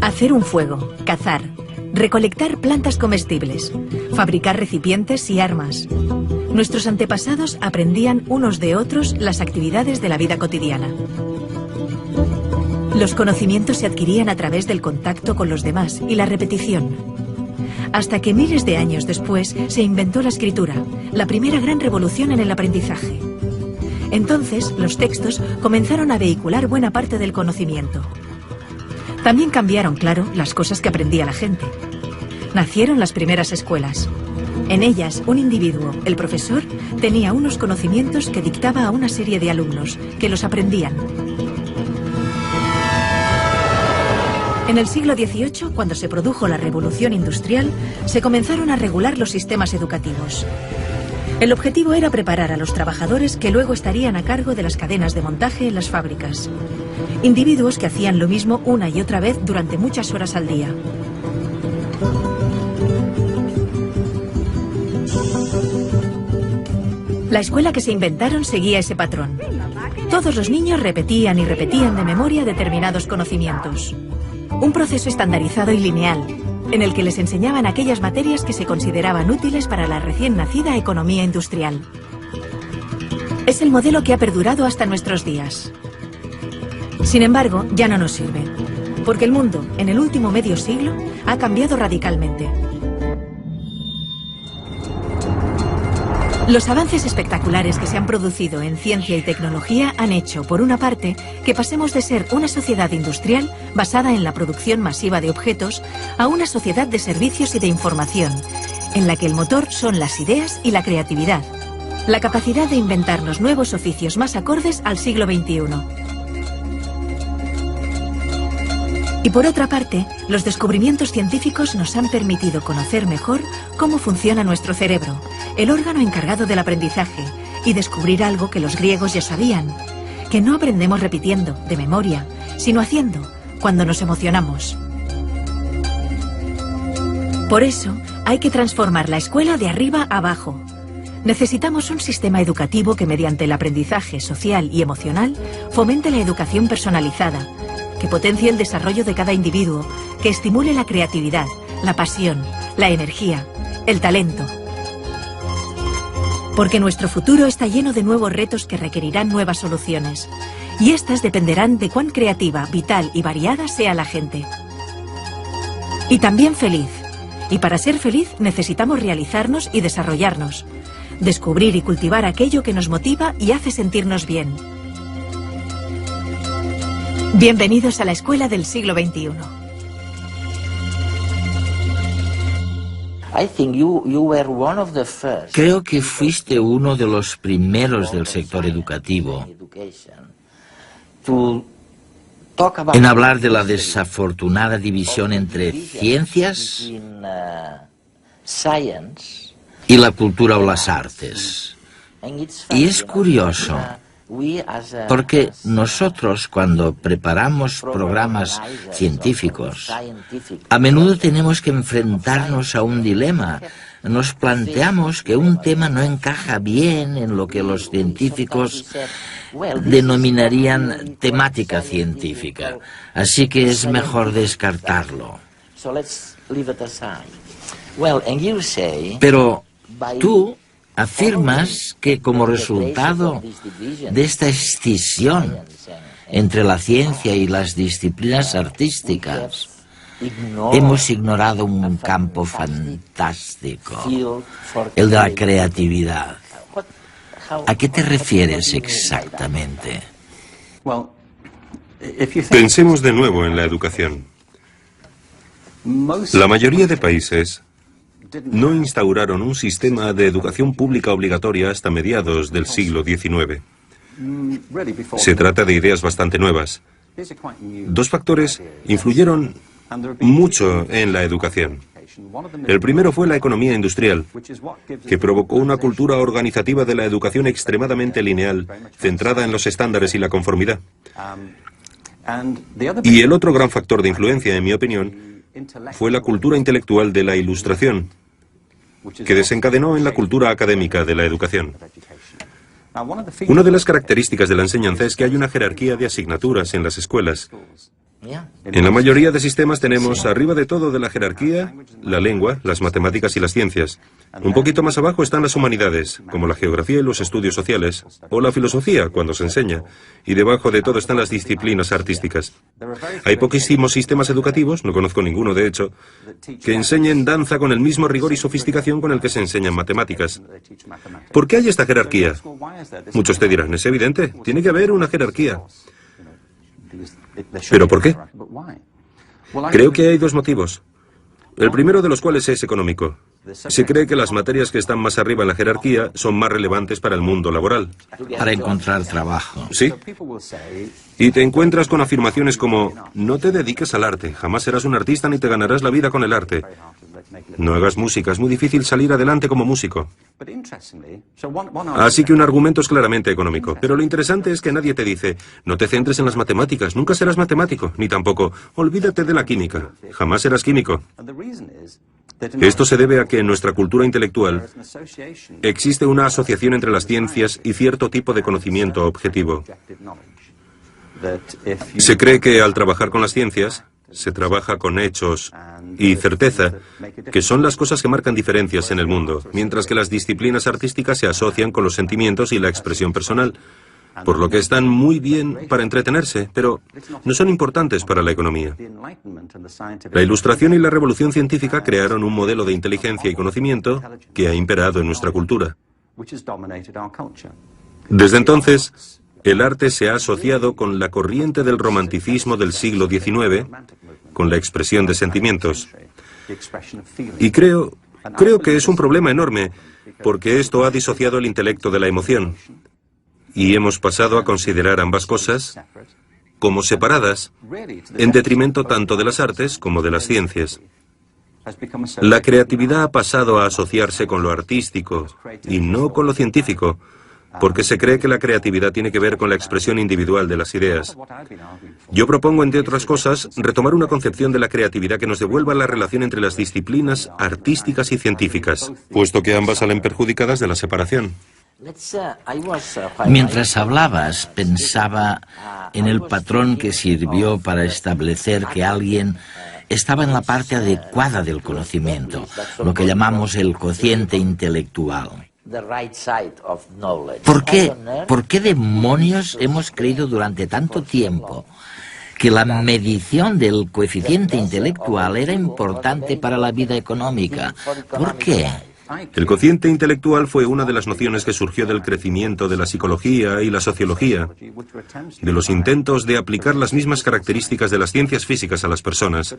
Hacer un fuego, cazar, recolectar plantas comestibles, fabricar recipientes y armas. Nuestros antepasados aprendían unos de otros las actividades de la vida cotidiana. Los conocimientos se adquirían a través del contacto con los demás y la repetición. Hasta que miles de años después se inventó la escritura, la primera gran revolución en el aprendizaje. Entonces, los textos comenzaron a vehicular buena parte del conocimiento. También cambiaron, claro, las cosas que aprendía la gente. Nacieron las primeras escuelas. En ellas, un individuo, el profesor, tenía unos conocimientos que dictaba a una serie de alumnos, que los aprendían. En el siglo XVIII, cuando se produjo la Revolución Industrial, se comenzaron a regular los sistemas educativos. El objetivo era preparar a los trabajadores que luego estarían a cargo de las cadenas de montaje en las fábricas. Individuos que hacían lo mismo una y otra vez durante muchas horas al día. La escuela que se inventaron seguía ese patrón. Todos los niños repetían y repetían de memoria determinados conocimientos. Un proceso estandarizado y lineal, en el que les enseñaban aquellas materias que se consideraban útiles para la recién nacida economía industrial. Es el modelo que ha perdurado hasta nuestros días. Sin embargo, ya no nos sirve, porque el mundo, en el último medio siglo, ha cambiado radicalmente. Los avances espectaculares que se han producido en ciencia y tecnología han hecho, por una parte, que pasemos de ser una sociedad industrial basada en la producción masiva de objetos a una sociedad de servicios y de información, en la que el motor son las ideas y la creatividad, la capacidad de inventarnos nuevos oficios más acordes al siglo XXI. Y por otra parte, los descubrimientos científicos nos han permitido conocer mejor cómo funciona nuestro cerebro, el órgano encargado del aprendizaje, y descubrir algo que los griegos ya sabían, que no aprendemos repitiendo, de memoria, sino haciendo, cuando nos emocionamos. Por eso, hay que transformar la escuela de arriba a abajo. Necesitamos un sistema educativo que mediante el aprendizaje social y emocional fomente la educación personalizada, que potencie el desarrollo de cada individuo, que estimule la creatividad, la pasión, la energía, el talento. Porque nuestro futuro está lleno de nuevos retos que requerirán nuevas soluciones. Y estas dependerán de cuán creativa, vital y variada sea la gente. Y también feliz. Y para ser feliz necesitamos realizarnos y desarrollarnos. Descubrir y cultivar aquello que nos motiva y hace sentirnos bien. Bienvenidos a la escuela del siglo XXI. Creo que fuiste uno de los primeros del sector educativo en hablar de la desafortunada división entre ciencias y la cultura o las artes. Y es curioso, porque nosotros, cuando preparamos programas científicos, a menudo tenemos que enfrentarnos a un dilema. Nos planteamos que un tema no encaja bien en lo que los científicos denominarían temática científica, así que es mejor descartarlo. Pero tú afirmas que como resultado de esta escisión entre la ciencia y las disciplinas artísticas, hemos ignorado un campo fantástico, el de la creatividad. ¿A qué te refieres exactamente? Pensemos de nuevo en la educación. La mayoría de países no instauraron un sistema de educación pública obligatoria hasta mediados del siglo XIX. Se trata de ideas bastante nuevas. Dos factores influyeron mucho en la educación. El primero fue la economía industrial, que provocó una cultura organizativa de la educación extremadamente lineal, centrada en los estándares y la conformidad. Y el otro gran factor de influencia, en mi opinión, fue la cultura intelectual de la Ilustración, que desencadenó en la cultura académica de la educación. Una de las características de la enseñanza es que hay una jerarquía de asignaturas en las escuelas. En la mayoría de sistemas tenemos arriba de todo de la jerarquía la lengua, las matemáticas y las ciencias. Un poquito más abajo están las humanidades, como la geografía y los estudios sociales, o la filosofía, cuando se enseña. Y debajo de todo están las disciplinas artísticas. Hay poquísimos sistemas educativos, no conozco ninguno de hecho, que enseñen danza con el mismo rigor y sofisticación con el que se enseñan matemáticas. ¿Por qué hay esta jerarquía? Muchos te dirán, es evidente, tiene que haber una jerarquía. ¿Pero por qué? Creo que hay dos motivos. El primero de los cuales es económico. Se cree que las materias que están más arriba en la jerarquía son más relevantes para el mundo laboral. Para encontrar trabajo. Sí. Y te encuentras con afirmaciones como, no te dediques al arte, jamás serás un artista ni te ganarás la vida con el arte. No hagas música, es muy difícil salir adelante como músico. Así que un argumento es claramente económico. Pero lo interesante es que nadie te dice, no te centres en las matemáticas, nunca serás matemático, ni tampoco, olvídate de la química, jamás serás químico. Esto se debe a que en nuestra cultura intelectual existe una asociación entre las ciencias y cierto tipo de conocimiento objetivo. Se cree que al trabajar con las ciencias, se trabaja con hechos y certeza, que son las cosas que marcan diferencias en el mundo, mientras que las disciplinas artísticas se asocian con los sentimientos y la expresión personal, por lo que están muy bien para entretenerse, pero no son importantes para la economía. La Ilustración y la Revolución Científica crearon un modelo de inteligencia y conocimiento que ha imperado en nuestra cultura. Desde entonces, el arte se ha asociado con la corriente del romanticismo del siglo XIX, con la expresión de sentimientos. Y creo que es un problema enorme, porque esto ha disociado el intelecto de la emoción. Y hemos pasado a considerar ambas cosas como separadas, en detrimento tanto de las artes como de las ciencias. La creatividad ha pasado a asociarse con lo artístico y no con lo científico, porque se cree que la creatividad tiene que ver con la expresión individual de las ideas. Yo propongo, entre otras cosas, retomar una concepción de la creatividad que nos devuelva la relación entre las disciplinas artísticas y científicas, puesto que ambas salen perjudicadas de la separación. Mientras hablabas, pensaba en el patrón que sirvió para establecer que alguien estaba en la parte adecuada del conocimiento, lo que llamamos el cociente intelectual. ¿Por qué demonios hemos creído durante tanto tiempo que la medición del coeficiente intelectual era importante para la vida económica? ¿Por qué? El cociente intelectual fue una de las nociones que surgió del crecimiento de la psicología y la sociología, de los intentos de aplicar las mismas características de las ciencias físicas a las personas.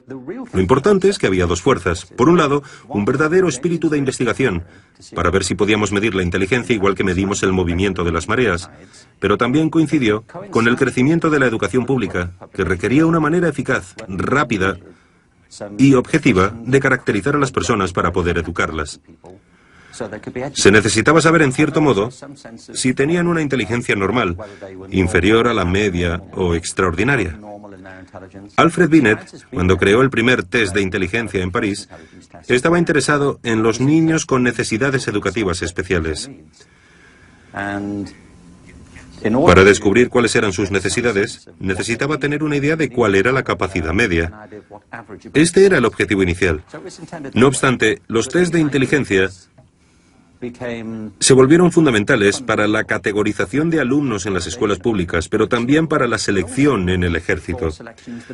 Lo importante es que había dos fuerzas. Por un lado, un verdadero espíritu de investigación, para ver si podíamos medir la inteligencia igual que medimos el movimiento de las mareas, pero también coincidió con el crecimiento de la educación pública, que requería una manera eficaz, rápida y objetiva de caracterizar a las personas para poder educarlas. Se necesitaba saber, en cierto modo, si tenían una inteligencia normal, inferior a la media o extraordinaria. Alfred Binet, cuando creó el primer test de inteligencia en París, estaba interesado en los niños con necesidades educativas especiales. Para descubrir cuáles eran sus necesidades, necesitaba tener una idea de cuál era la capacidad media. Este era el objetivo inicial. No obstante, los test de inteligencia se volvieron fundamentales para la categorización de alumnos en las escuelas públicas, pero también para la selección en el ejército.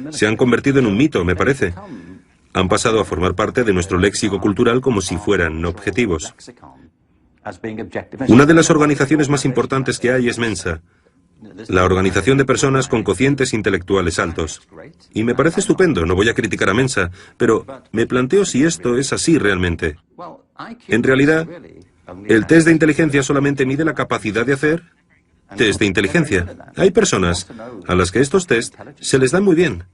Se han convertido en un mito, me parece. Han pasado a formar parte de nuestro léxico cultural como si fueran objetivos. Una de las organizaciones más importantes que hay es Mensa, la organización de personas con cocientes intelectuales altos. Y me parece estupendo, no voy a criticar a Mensa, pero me planteo si esto es así realmente. En realidad, el test de inteligencia solamente mide la capacidad de hacer test de inteligencia. Hay personas a las que estos test se les dan muy bien.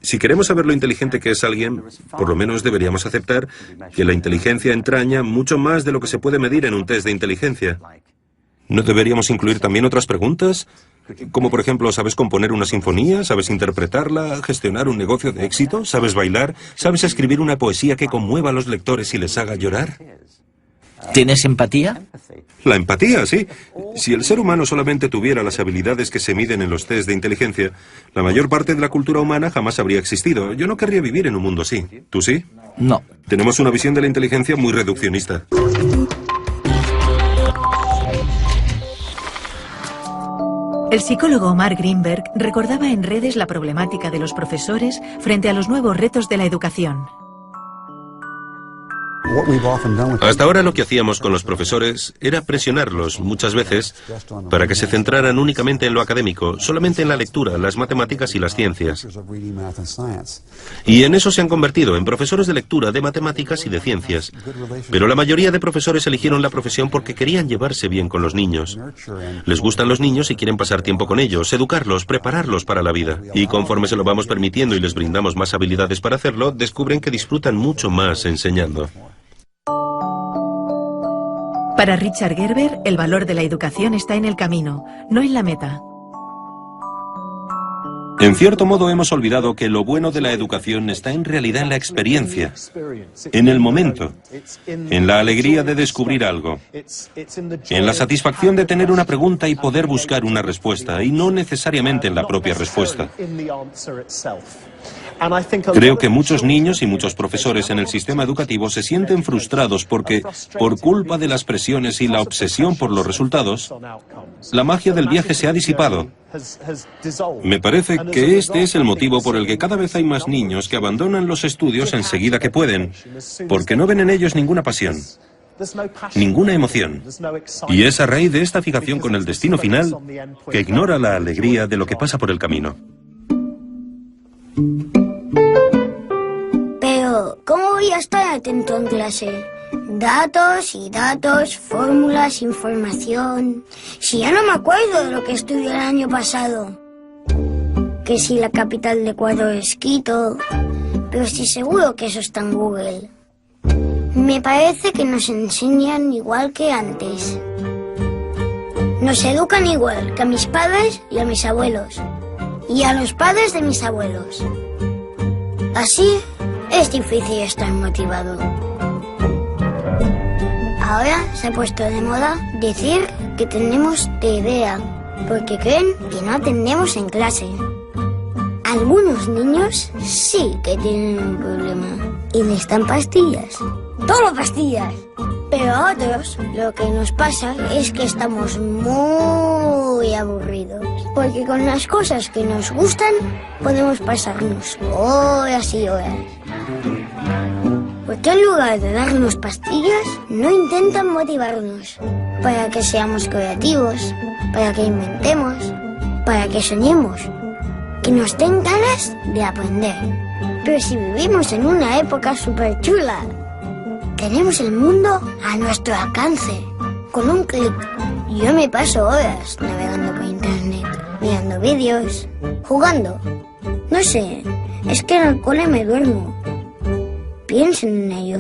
Si queremos saber lo inteligente que es alguien, por lo menos deberíamos aceptar que la inteligencia entraña mucho más de lo que se puede medir en un test de inteligencia. ¿No deberíamos incluir también otras preguntas? Como por ejemplo, ¿sabes componer una sinfonía? ¿Sabes interpretarla? ¿Gestionar un negocio de éxito? ¿Sabes bailar? ¿Sabes escribir una poesía que conmueva a los lectores y les haga llorar? ¿Tienes empatía? La empatía, sí. Si el ser humano solamente tuviera las habilidades que se miden en los test de inteligencia, la mayor parte de la cultura humana jamás habría existido. Yo no querría vivir en un mundo así. ¿Tú sí? No. Tenemos una visión de la inteligencia muy reduccionista. El psicólogo Omar Greenberg recordaba en redes la problemática de los profesores frente a los nuevos retos de la educación. Hasta ahora lo que hacíamos con los profesores era presionarlos, muchas veces, para que se centraran únicamente en lo académico, solamente en la lectura, las matemáticas y las ciencias. Y en eso se han convertido, en profesores de lectura, de matemáticas y de ciencias. Pero la mayoría de profesores eligieron la profesión porque querían llevarse bien con los niños. Les gustan los niños y quieren pasar tiempo con ellos, educarlos, prepararlos para la vida. Y conforme se lo vamos permitiendo y les brindamos más habilidades para hacerlo, descubren que disfrutan mucho más enseñando. Para Richard Gerber, el valor de la educación está en el camino, no en la meta. En cierto modo hemos olvidado que lo bueno de la educación está en realidad en la experiencia, en el momento, en la alegría de descubrir algo, en la satisfacción de tener una pregunta y poder buscar una respuesta, y no necesariamente en la propia respuesta. Creo que muchos niños y muchos profesores en el sistema educativo se sienten frustrados porque, por culpa de las presiones y la obsesión por los resultados, la magia del viaje se ha disipado. Me parece que este es el motivo por el que cada vez hay más niños que abandonan los estudios enseguida que pueden, porque no ven en ellos ninguna pasión, ninguna emoción. Y es a raíz de esta fijación con el destino final que ignora la alegría de lo que pasa por el camino. Pero, ¿cómo voy a estar atento en clase? Datos y datos, fórmulas, información... Si ya no me acuerdo de lo que estudié el año pasado. Que si la capital de Ecuador es Quito... Pero estoy seguro que eso está en Google. Me parece que nos enseñan igual que antes. Nos educan igual que a mis padres y a mis abuelos. Y a los padres de mis abuelos. Así es difícil estar motivado. Ahora se ha puesto de moda decir que tenemos TDA, porque creen que no atendemos en clase. Algunos niños sí que tienen un problema y necesitan pastillas. ¡Todo pastillas! Pero a otros lo que nos pasa es que estamos muy aburridos. Porque con las cosas que nos gustan podemos pasarnos horas y horas. Porque en lugar de darnos pastillas, no intentan motivarnos para que seamos creativos, para que inventemos, para que soñemos, que nos den ganas de aprender. Pero si vivimos en una época súper chula, tenemos el mundo a nuestro alcance, con un clic. Yo me paso horas navegando por internet, mirando vídeos, jugando. No sé, es que en el cole me duermo. Piensen en ello.